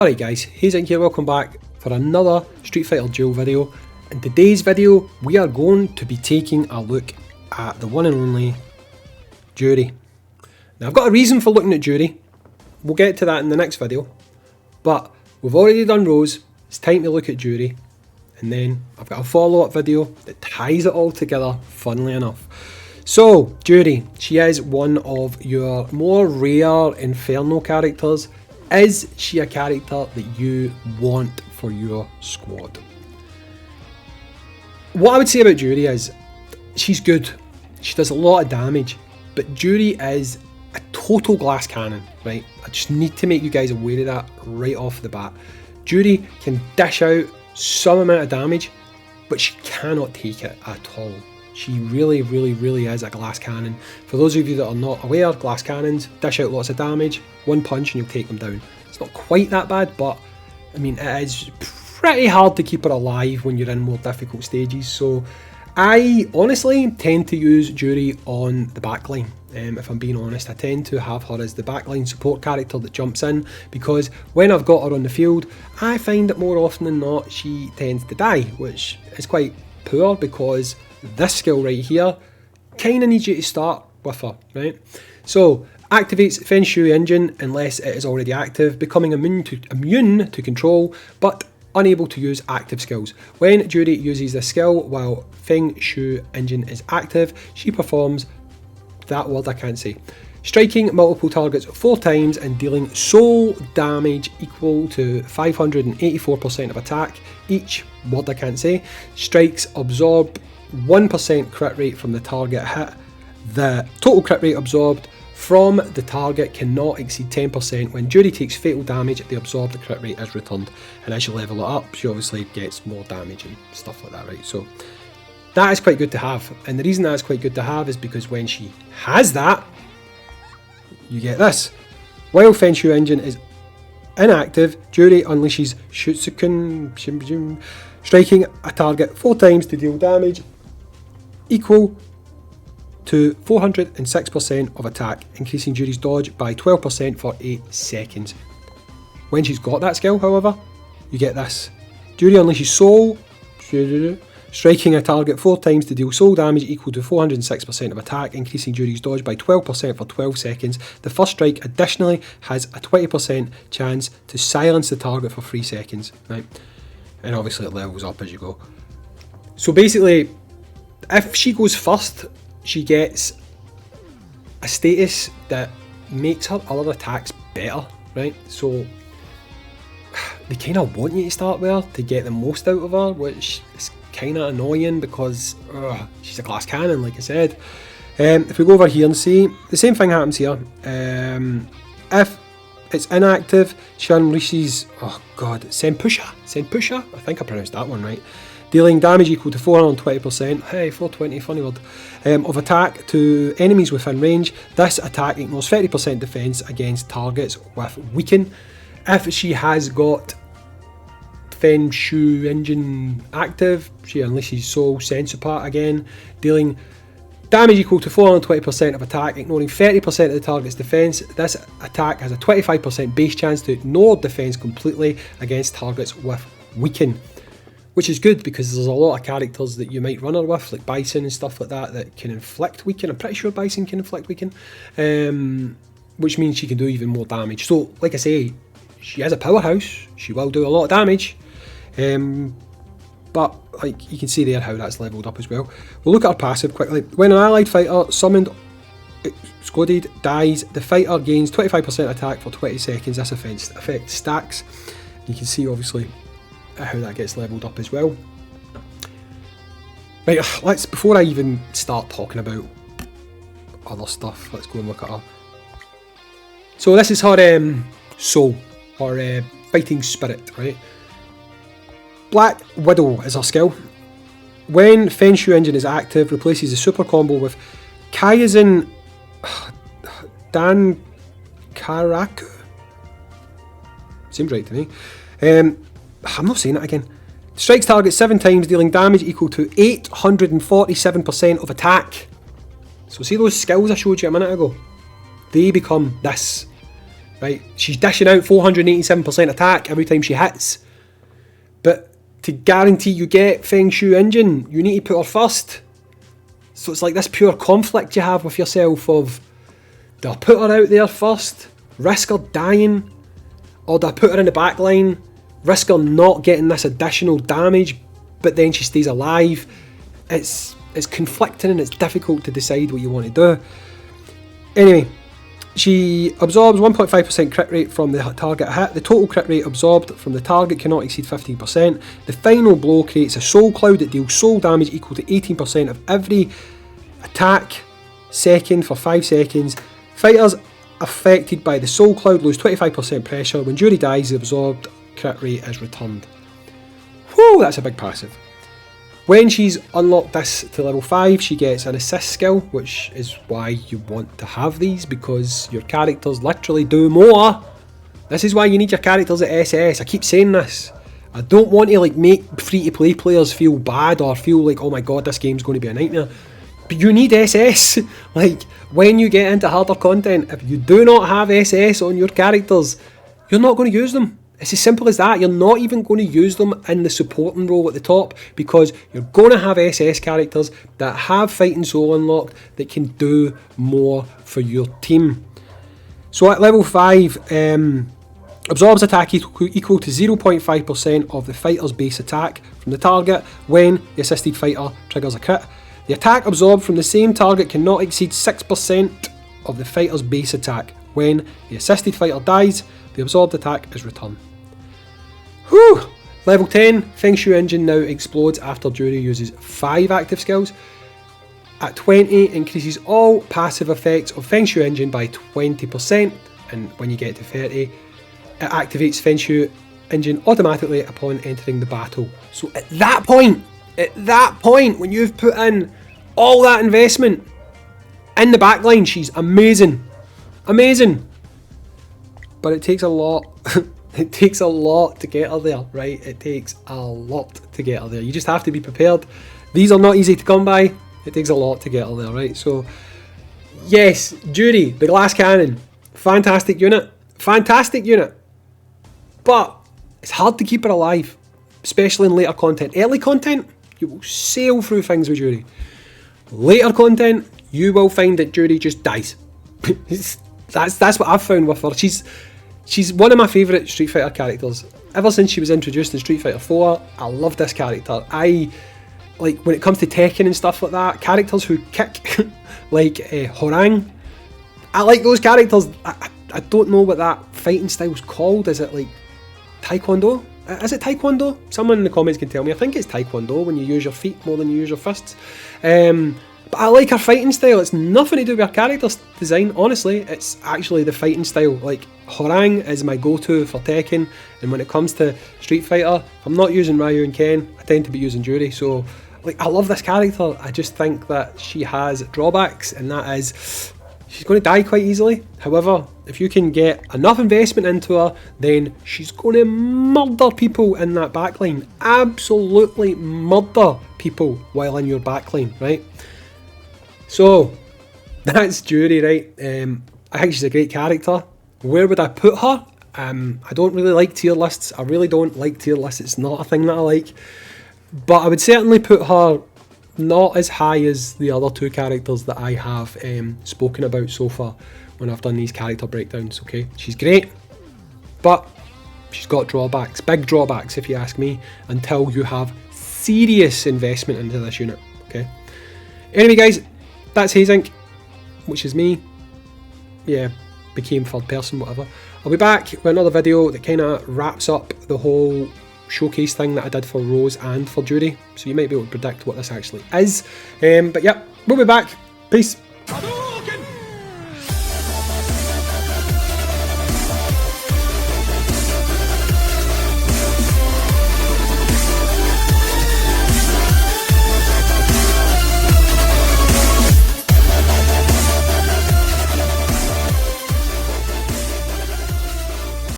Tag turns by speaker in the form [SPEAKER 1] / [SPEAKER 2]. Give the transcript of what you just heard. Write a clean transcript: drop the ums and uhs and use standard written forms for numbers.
[SPEAKER 1] Alright guys, Hayzink here, welcome back for another Street Fighter Duel video. In today's video, we are going to be taking a look at the one and only JURI. Now I've got a reason for looking at JURI, we'll get to that in the next video, but we've already done Rose, it's time to look at JURI, and then I've got a follow-up video that ties it all together, funnily enough. So, JURI, she is one of your more rare Inferno characters. Is she a character that you want for your squad? What I would say about JURI is, she's good, she does a lot of damage, but JURI is a total glass cannon, right? I just need to make you guys aware of that right off the bat. JURI can dish out some amount of damage, but she cannot take it at all. She really is a glass cannon. For those of you that are not aware, glass cannons dish out lots of damage, one punch and you'll take them down. It's not quite that bad, but I mean it is pretty hard to keep her alive when you're in more difficult stages. So I honestly tend to use JURI on the backline. If I'm being honest, I tend to have her as the backline support character that jumps in, because when I've got her on the field, I find that more often than not she tends to die, which is quite poor because this skill right here kind of needs you to start with her, right? So, activates Feng Shui engine unless it is already active, becoming immune to control, but unable to use active skills. When JURI uses this skill while Feng Shui engine is active, she performs that word I can't say. Striking multiple targets 4 times and dealing soul damage equal to 584% of attack. Each word I can't say. Strikes absorb 1% crit rate from the target hit. The total crit rate absorbed from the target cannot exceed 10%. When JURI takes fatal damage, the absorbed crit rate is returned. And as you level it up, she obviously gets more damage and stuff like that, right? So that is quite good to have. And the reason that's quite good to have is because when she has that, you get this. While Feng Shui engine is inactive, JURI unleashes Shutsuken, striking a target 4 times to deal damage equal to 406% of attack, increasing JURI's dodge by 12% for 8 seconds. When she's got that skill, however, you get this. JURI unleashes Soul, striking a target 4 times to deal soul damage equal to 406% of attack, increasing JURI's dodge by 12% for 12 seconds. The first strike additionally has a 20% chance to silence the target for 3 seconds, right? And obviously it levels up as you go. So basically, if she goes first, she gets a status that makes her other attacks better, right? So they kind of want you to start with her to get the most out of her, which is kind of annoying because she's a glass cannon, like I said. If we go over here and see, the same thing happens here. If it's inactive, she unleashes, Senpusha, I think I pronounced that one right, dealing damage equal to 420%, hey, 420, funny word, of attack to enemies within range. This attack ignores 30% defense against targets with weaken. If she has got Feng Shui engine active, she unleashes Soul Sensupat again, dealing damage equal to 420% of attack, ignoring 30% of the target's defense. This attack has a 25% base chance to ignore defense completely against targets with weaken, which is good because there's a lot of characters that you might run her with, like Bison and stuff like that, that can inflict weaken. I'm pretty sure Bison can inflict weaken, which means she can do even more damage. So, like I say, she is a powerhouse, she will do a lot of damage, but like you can see there how that's leveled up as well. We'll look at her passive quickly. When an allied fighter summoned excluded dies, the fighter gains 25% attack for 20 seconds. This effect stacks. You can see obviously how that gets leveled up as well. Right, before I even start talking about other stuff, let's go and look at her. So this is her soul, or fighting spirit, right? Black Widow is her skill. When Feng Shui engine is active, replaces the super combo with Kaizen Dan Karaku. Seems right to me. I'm not saying it again. Strikes target 7 times, dealing damage equal to 847% of attack. So see those skills I showed you a minute ago? They become this. right? She's dishing out 487% attack every time she hits. But to guarantee you get Feng Shui Engine, you need to put her first. So it's like this pure conflict you have with yourself of, do I put her out there first, risk her dying, or do I put her in the back line, risk her not getting this additional damage, but then she stays alive? It's conflicting and it's difficult to decide what you want to do. Anyway, she absorbs 1.5% crit rate from the target hit. The total crit rate absorbed from the target cannot exceed 15%. The final blow creates a soul cloud that deals soul damage equal to 18% of every attack second for 5 seconds. Fighters affected by the soul cloud lose 25% pressure. When JURI dies, the absorbed crit rate is returned. Whew, that's a big passive. When she's unlocked this to level 5, she gets an assist skill, which is why you want to have these, because your characters literally do more. This is why you need your characters at SS. I keep saying this. I don't want to like make free-to-play players feel bad or feel like, oh my god, this game's going to be a nightmare. But you need SS. Like, when you get into harder content, if you do not have SS on your characters, you're not going to use them. It's as simple as that. You're not even going to use them in the supporting role at the top, because you're going to have SS characters that have Fighting Soul unlocked that can do more for your team. So at level 5, absorbs attack equal to 0.5% of the fighter's base attack from the target when the assisted fighter triggers a crit. The attack absorbed from the same target cannot exceed 6% of the fighter's base attack. When the assisted fighter dies, the absorbed attack is returned. Whew! Level 10, Feng Shui Engine now explodes after JURI uses 5 active skills. At 20, increases all passive effects of Feng Shui Engine by 20%, and when you get to 30, it activates Feng Shui Engine automatically upon entering the battle. So at that point, when you've put in all that investment in the backline, she's amazing. Amazing! But it takes a lot. It takes a lot to get her there, right? It takes a lot to get her there. You just have to be prepared. These are not easy to come by. It takes a lot to get her there, right? So, yes, JURI, the glass cannon, fantastic unit. Fantastic unit. But it's hard to keep her alive, especially in later content. Early content, you will sail through things with JURI. Later content, you will find that JURI just dies. That's what I've found with her. She's one of my favourite Street Fighter characters. Ever since she was introduced in Street Fighter 4, I love this character. Like, when it comes to Tekken and stuff like that, characters who kick, like Horang, I like those characters. I don't know what that fighting style's called. Is it like Taekwondo? Is it Taekwondo? Someone in the comments can tell me. I think it's Taekwondo, when you use your feet more than you use your fists. But I like her fighting style. It's nothing to do with her character design, honestly. It's actually the fighting style. Like, Horang is my go-to for Tekken, and when it comes to Street Fighter, if I'm not using Ryu and Ken, I tend to be using JURI. So, like, I love this character. I just think that she has drawbacks, and that is, she's going to die quite easily. However, if you can get enough investment into her, then she's going to murder people in that backline. Absolutely murder people while in your backline, right? So, that's JURI, right? I think she's a great character. Where would I put her? I don't really like tier lists. I really don't like tier lists. It's not a thing that I like. But I would certainly put her not as high as the other 2 characters that I have spoken about so far when I've done these character breakdowns, okay? She's great, but she's got drawbacks, big drawbacks if you ask me, until you have serious investment into this unit, okay? Anyway guys, that's Hayzink, which is me. Yeah, became third person, whatever. I'll be back with another video that kind of wraps up the whole showcase thing that I did for Rose and for JURI, so you might be able to predict what this actually is. But yeah, we'll be back. Peace.